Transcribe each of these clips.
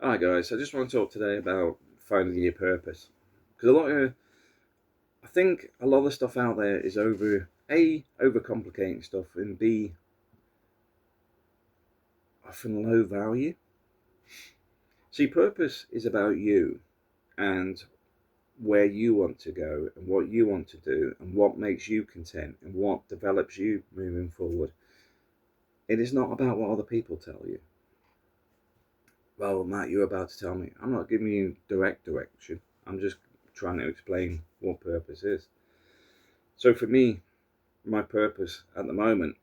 Hi guys, I just want to talk today about finding your purpose. Because I think a lot of the stuff out there is overcomplicating stuff, and B, often low value. See, purpose is about you and where you want to go and what you want to do and what makes you content and what develops you moving forward. It is not about what other people tell you. Well, Matt, you're about to tell me. I'm not giving you direct direction. I'm just trying to explain what purpose is. So for me, my purpose at the moment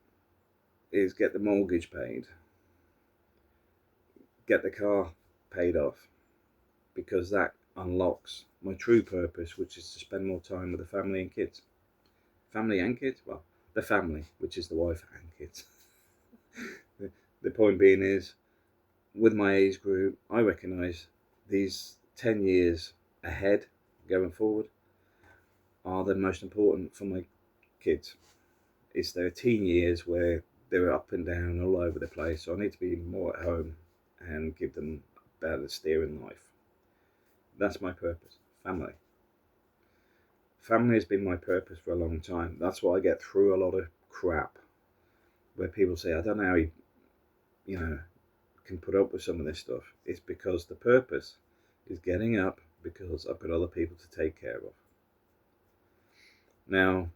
is get the mortgage paid, get the car paid off, because that unlocks my true purpose, which is to spend more time with the family and kids. Family and kids? Well, the family, which is the wife and kids. The point being is, with my age group, I recognise these 10 years ahead going forward are the most important for my kids. It's their teen years where they're up and down all over the place. So I need to be more at home and give them a better steer in life. That's my purpose. Family. Family has been my purpose for a long time. That's why I get through a lot of crap where people say, I don't know how you can put up with some of this stuff. It's because the purpose is getting up because I've got other people to take care of. Now,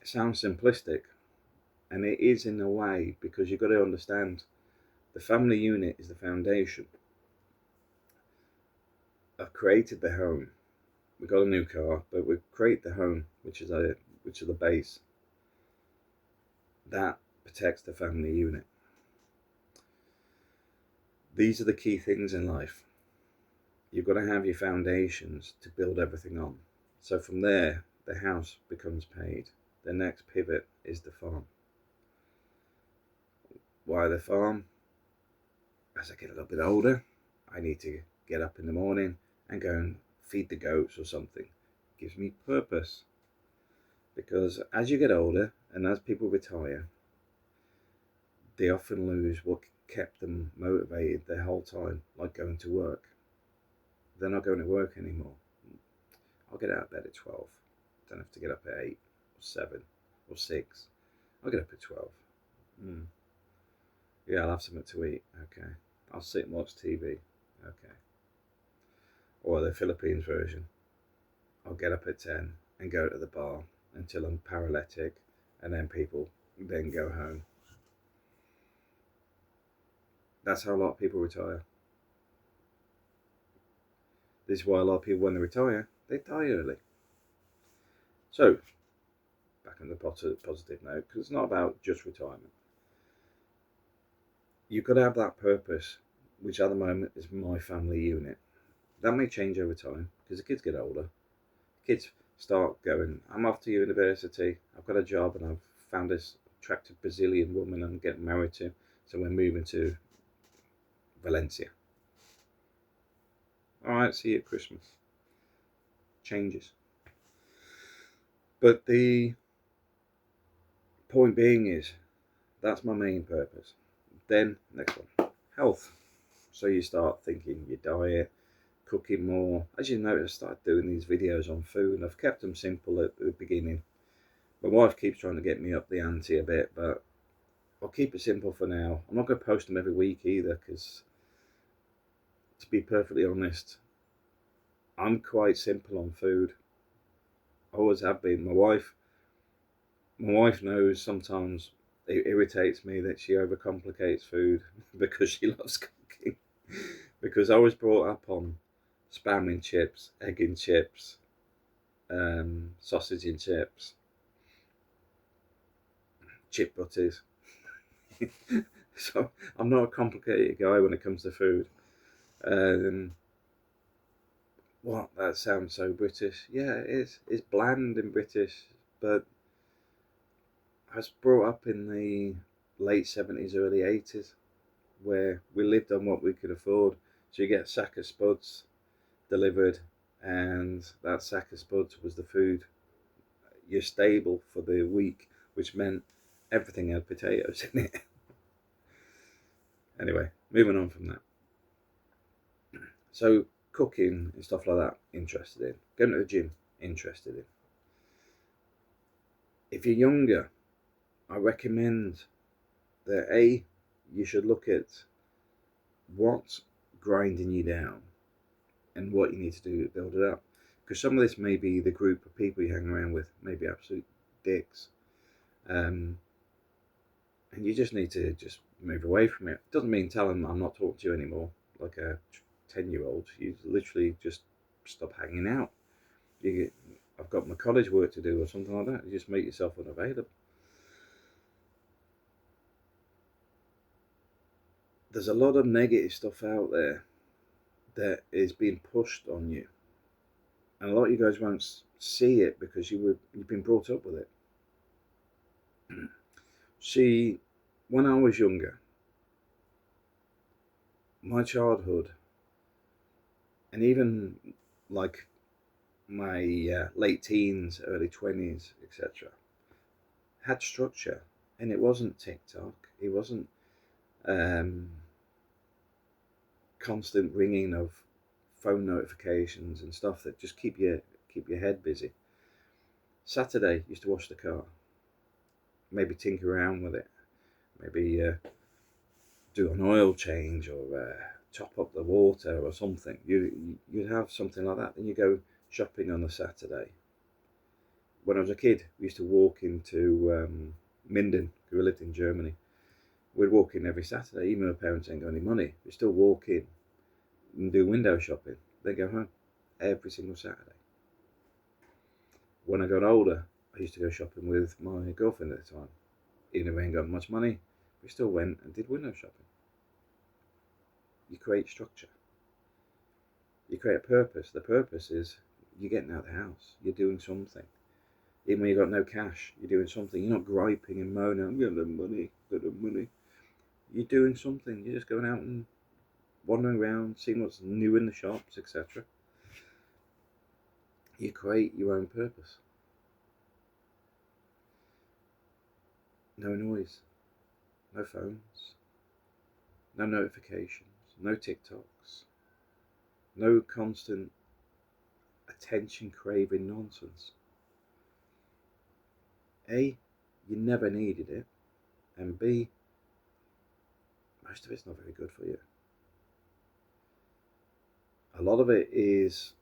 it sounds simplistic, and it is in a way, because you've got to understand the family unit is the foundation. I've created the home. We got a new car, but we create the home, which is the base. That protects the family unit. These are the key things in life. You've got to have your foundations to build everything on. So from there, the house becomes paid. The next pivot is the farm. Why the farm? As I get a little bit older, I need to get up in the morning and go and feed the goats or something. It gives me purpose. Because as you get older and as people retire, they often lose what kept them motivated their whole time, like going to work. They're not going to work anymore. I'll get out of bed at 12. Don't have to get up at 8 or 7 or 6. I'll get up at 12. Yeah, I'll have something to eat. Okay. I'll sit and watch TV. Okay. Or the Philippines version. I'll get up at 10 and go to the bar until I'm paralytic, and then people then go home. That's how a lot of people retire. This is why a lot of people, when they retire, they die early. So, back on the positive note, because it's not about just retirement. You've got to have that purpose, which at the moment is my family unit. That may change over time because the kids get older. Kids start going, I'm off to university, I've got a job, and I've found this attractive Brazilian woman I'm getting married to, so we're moving to Valencia. Alright, see you at Christmas. Changes. But the point being is, that's my main purpose. Then, next one, health. So you start thinking your diet, cooking more. As you notice, I started doing these videos on food, and I've kept them simple at the beginning. My wife keeps trying to get me up the ante a bit, but I'll keep it simple for now. I'm not going to post them every week either, because to be perfectly honest, I'm quite simple on food. I always have been. My wife knows sometimes it irritates me that she overcomplicates food because she loves cooking. Because I was brought up on spam and chips, egg and chips, sausage and chips, chip butties. So I'm not a complicated guy when it comes to food. What? That sounds so British. Yeah, it is. It's bland and British, but I was brought up in the late 70s, early 80s, where we lived on what we could afford. So you get a sack of spuds delivered, and that sack of spuds was the food, your stable for the week, which meant everything had potatoes in it. Anyway, moving on from that. So cooking and stuff like that, interested in. Going to the gym, interested in. If you're younger, I recommend that you should look at what's grinding you down and what you need to do to build it up. Because some of this may be the group of people you hang around with, maybe absolute dicks. And you just need to just move away from it. Doesn't mean tell them I'm not talking to you anymore, like a 10-year-old. You literally just stop hanging out. I've got my college work to do or something like that. You just make yourself unavailable. There's a lot of negative stuff out there that is being pushed on you, and a lot of you guys won't see it because you've been brought up with it. See, when I was younger, my childhood, and even like my late teens, early 20s, etc., had structure, and it wasn't TikTok. It wasn't um, constant ringing of phone notifications and stuff that just keep your head busy. Saturday, used to wash the car, maybe tinker around with it, maybe do an oil change or top up the water or something. You'd have something like that. Then you go shopping on a Saturday. When I was a kid, we used to walk into Minden, because we lived in Germany. We'd walk in every Saturday, even though parents ain't got any money. We'd still walk in and do window shopping, then go home every single Saturday. When I got older, I used to go shopping with my girlfriend at the time. Even if we ain't got much money, we still went and did window shopping. You create structure. You create a purpose. The purpose is you're getting out of the house. You're doing something. Even when you've got no cash, you're doing something. You're not griping and moaning, I'm getting the money, got the money. You're doing something. You're just going out and wandering around, seeing what's new in the shops, etc. You create your own purpose. No noise, no phones, no notifications, no TikToks, no constant attention craving nonsense. A, you never needed it, and B, most of it's not very good for you. A lot of it is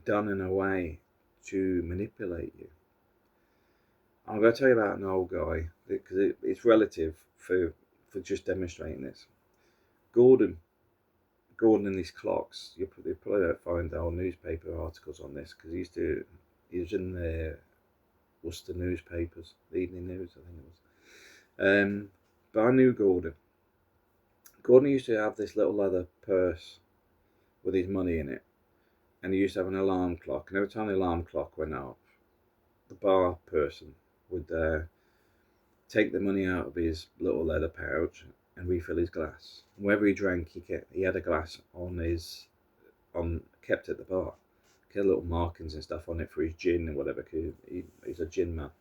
done in a way to manipulate you. I'm going to tell you about an old guy because it's relative for just demonstrating this. Gordon and his clocks. You probably don't find old newspaper articles on this because he was in the Worcester newspapers, the Evening News, I think it was. But I knew Gordon. Gordon used to have this little leather purse with his money in it, and he used to have an alarm clock. And every time the alarm clock went off, the bar person would take the money out of his little leather pouch and refill his glass. And wherever he drank, he had a glass kept at the bar. He had little markings and stuff on it for his gin and whatever, because he's a gin man.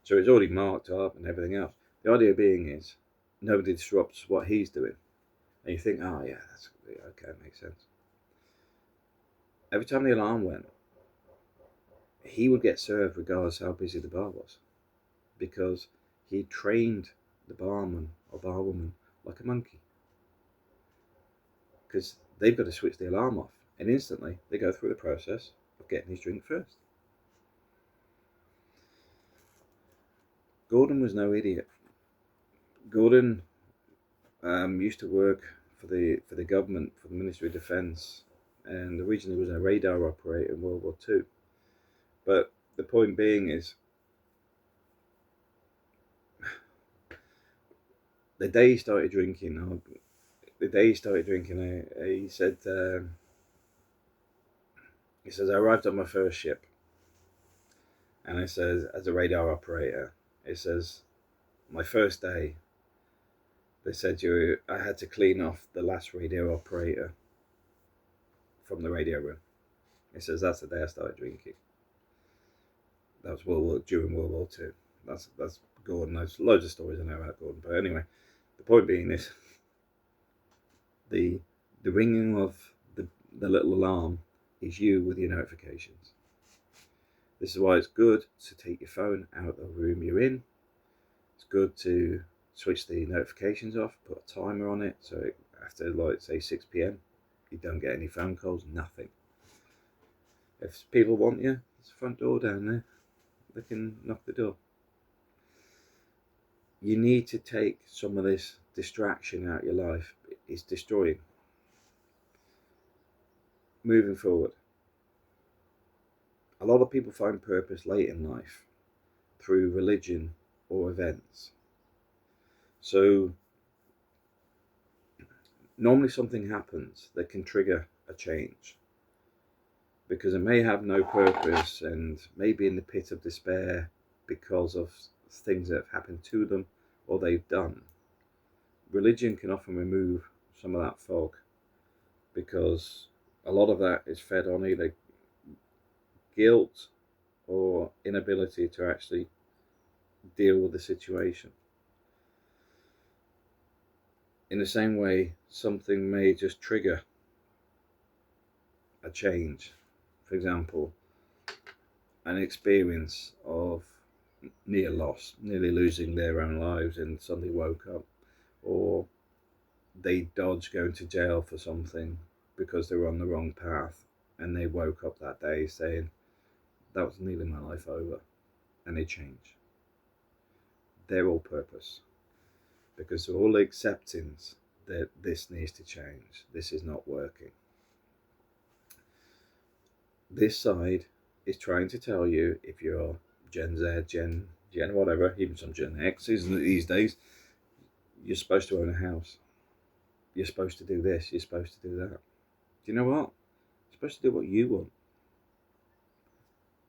So it's already marked up and everything else. The idea being is nobody disrupts what he's doing. And you think, oh yeah, that's okay, that makes sense. Every time the alarm went, he would get served regardless how busy the bar was, because he trained the barman or barwoman like a monkey. Because they've got to switch the alarm off, and instantly they go through the process of getting his drink first. Gordon was no idiot. Gordon used to work for the government, for the Ministry of Defence, and originally was a radar operator in World War II. But the point being is, the day he started drinking, he said, I arrived on my first ship, and it says, as a radar operator, it says, my first day, they said I had to clean off the last radio operator from the radio room. It says that's the day I started drinking. That was during World War II. That's Gordon. There's loads of stories I know about Gordon, but anyway, the point being is, The ringing of the little alarm is you with your notifications. This is why it's good to take your phone out of the room you're in. It's good to switch the notifications off, put a timer on it, so after, like, say 6 p.m, you don't get any phone calls, nothing. If people want you, there's a front door down there. They can knock the door. You need to take some of this distraction out of your life. It's destroying. Moving forward, a lot of people find purpose late in life through religion or events. So normally something happens that can trigger a change, because it may have no purpose and maybe in the pit of despair because of things that have happened to them or they've done. Religion can often remove some of that fog, because a lot of that is fed on either guilt or inability to actually deal with the situation. In the same way, something may just trigger a change. For example, an experience of near loss, nearly losing their own lives and suddenly woke up, or they dodged going to jail for something because they were on the wrong path and they woke up that day saying, that was nearly my life over, and they change. They're all purpose, because they're all acceptance that this needs to change, this is not working. This side is trying to tell you, if you're Gen Z, Gen whatever, even some Gen X's these days, you're supposed to own a house. You're supposed to do this, you're supposed to do that. Do you know what? You're supposed to do what you want.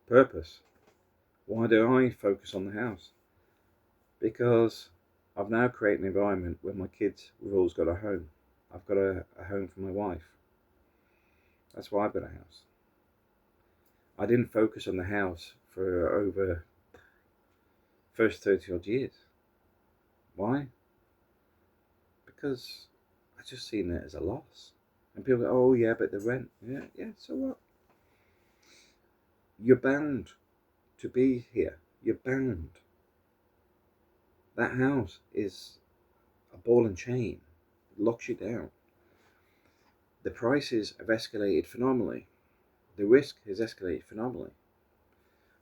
Purpose. Why do I focus on the house? Because I've now created an environment where my kids have always got a home. I've got a home for my wife. That's why I've got a house. I didn't focus on the house for over first 30 odd years. Why? Because I just seen it as a loss. And people go, oh yeah, but the rent. Yeah, so what? You're bound to be here. You're bound. That house is a ball and chain. It locks you down. The prices have escalated phenomenally. The risk has escalated phenomenally.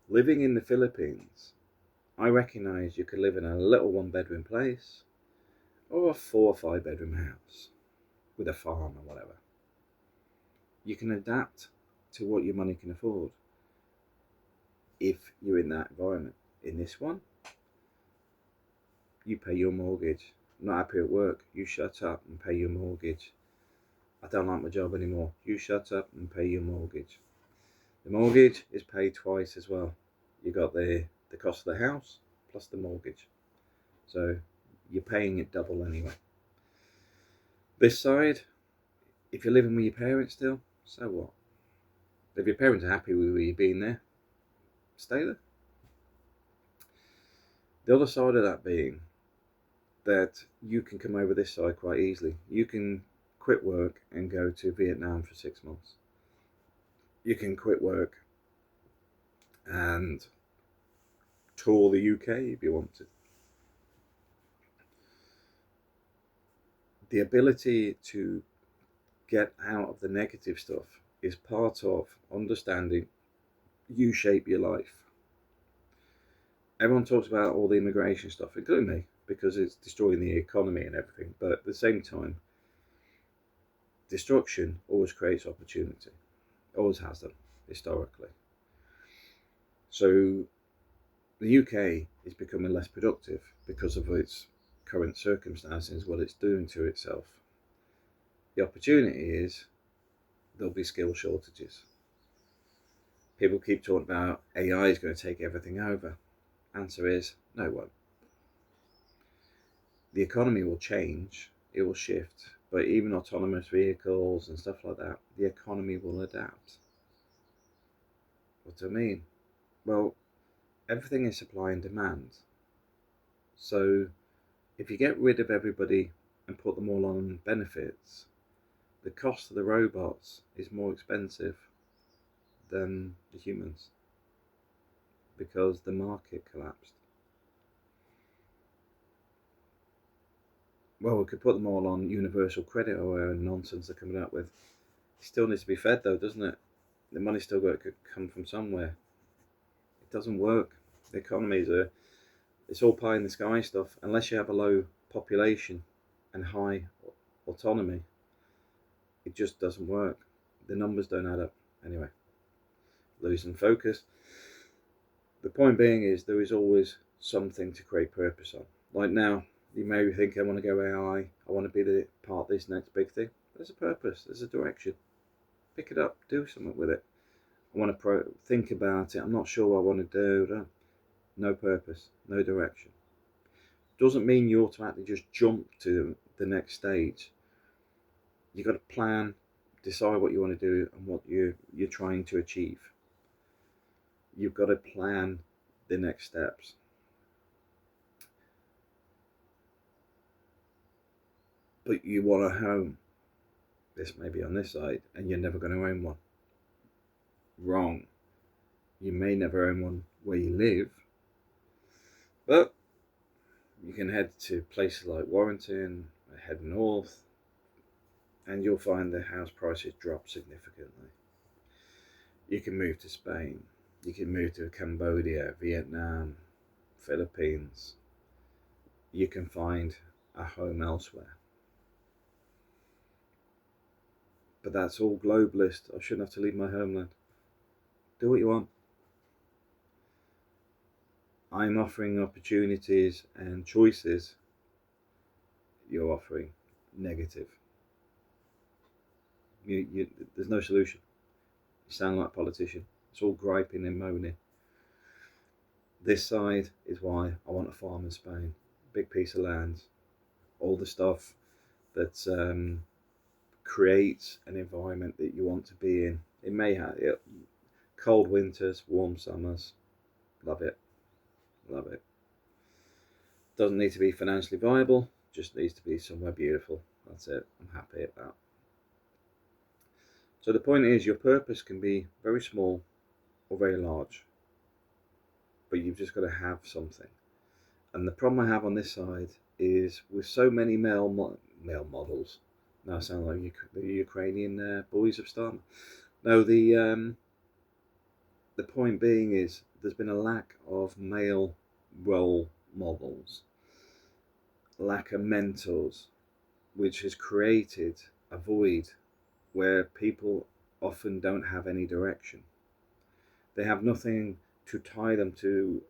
Living in the Philippines, I recognise you could live in a little 1-bedroom place or a 4 or 5 bedroom house with a farm or whatever. You can adapt to what your money can afford if you're in that environment. In this one, you pay your mortgage. I'm not happy at work, you shut up and pay your mortgage. I don't like my job anymore, you shut up and pay your mortgage. The mortgage is paid twice as well. You got the cost of the house plus the mortgage. So you're paying it double anyway. This side, if you're living with your parents still, so what? If your parents are happy with you being there, stay there. The other side of that being that you can come over this side quite easily. You can quit work and go to Vietnam for 6 months. You can quit work and tour the UK if you want to. The ability to get out of the negative stuff is part of understanding you shape your life. Everyone talks about all the immigration stuff, including me, because it's destroying the economy and everything, but at the same time, destruction always creates opportunity. Always has done, historically. So the UK is becoming less productive because of its current circumstances, what it's doing to itself. The opportunity is there'll be skill shortages. People keep talking about AI is going to take everything over. Answer is no, it won't. The economy will change, it will shift, but even autonomous vehicles and stuff like that, the economy will adapt. What do I mean? Well, everything is supply and demand. So if you get rid of everybody and put them all on benefits, the cost of the robots is more expensive than the humans because the market collapsed. Well, we could put them all on universal credit or whatever nonsense they're coming up with. It still needs to be fed though, doesn't it? The money's still got to come from somewhere. It doesn't work. The economies are, it's all pie in the sky stuff. Unless you have a low population and high autonomy, it just doesn't work. The numbers don't add up. Anyway, losing focus. The point being is there is always something to create purpose on. Like now, you may think I want to go AI, I want to be the part of this next big thing. There's a purpose, there's a direction. Pick it up, do something with it. I want to think about it. I'm not sure what I want to do. No purpose, no direction. Doesn't mean you automatically just jump to the next stage. You've got to plan, decide what you want to do and what you're trying to achieve. You've got to plan the next steps. But you want a home. This may be on this side, and you're never going to own one. Wrong. You may never own one where you live, but you can head to places like Warrington, head north, and you'll find the house prices drop significantly. You can move to Spain, you can move to Cambodia, Vietnam, Philippines. You can find a home elsewhere. But that's all globalist. I shouldn't have to leave my homeland. Do what you want. I'm offering opportunities and choices. You're offering negative. There's no solution. You sound like a politician. It's all griping and moaning. This side is why I want a farm in Spain. Big piece of land. All the stuff that creates an environment that you want to be in. It may have cold winters, warm summers. Love it. Love it. Doesn't need to be financially viable. Just needs to be somewhere beautiful. That's it. I'm happy at that. So the point is, your purpose can be very small or very large, but you've just got to have something. And the problem I have on this side is with so many male models. Now I sound like the Ukrainian boys of Star. No, the point being is there's been a lack of male role models, lack of mentors, which has created a void where people often don't have any direction. They have nothing to tie them to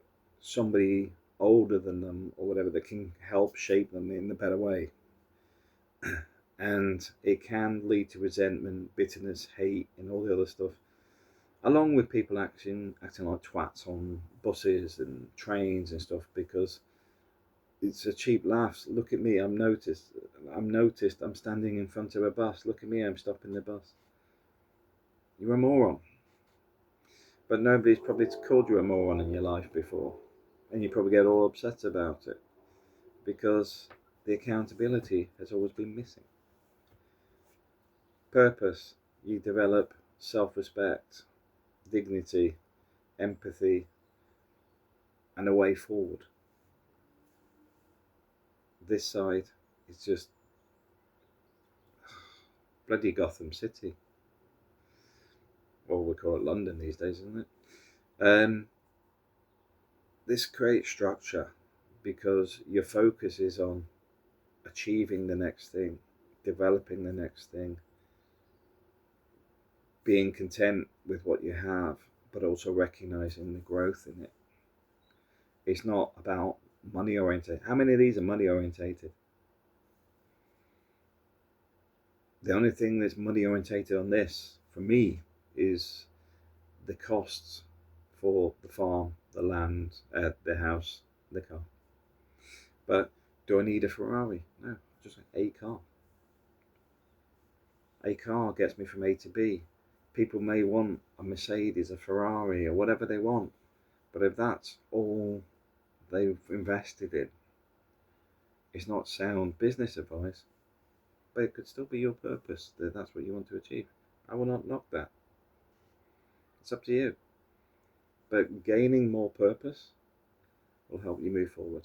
somebody older than them or whatever that can help shape them in a better way. And it can lead to resentment, bitterness, hate, and all the other stuff, along with people acting like twats on buses and trains and stuff, because it's a cheap laugh. Look at me, I'm noticed, I'm standing in front of a bus. Look at me, I'm stopping the bus. You're a moron. But nobody's probably called you a moron in your life before, and you probably get all upset about it because the accountability has always been missing. Purpose, you develop self-respect, dignity, empathy, and a way forward. This side is just bloody Gotham City. Well, we call it London these days, isn't it? This creates structure because your focus is on achieving the next thing, developing the next thing, being content with what you have, but also recognizing the growth in it. It's not about money oriented. How many of these are money orientated? The only thing that's money orientated on this, for me, is the costs for the farm, the land, the house, the car. But do I need a Ferrari? No, just a car. A car gets me from A to B. People may want a Mercedes, a Ferrari, or whatever they want, but if that's all they've invested in, it's not sound business advice. but it could still be your purpose, that that's what you want to achieve. I will not knock that. It's up to you. But gaining more purpose will help you move forward.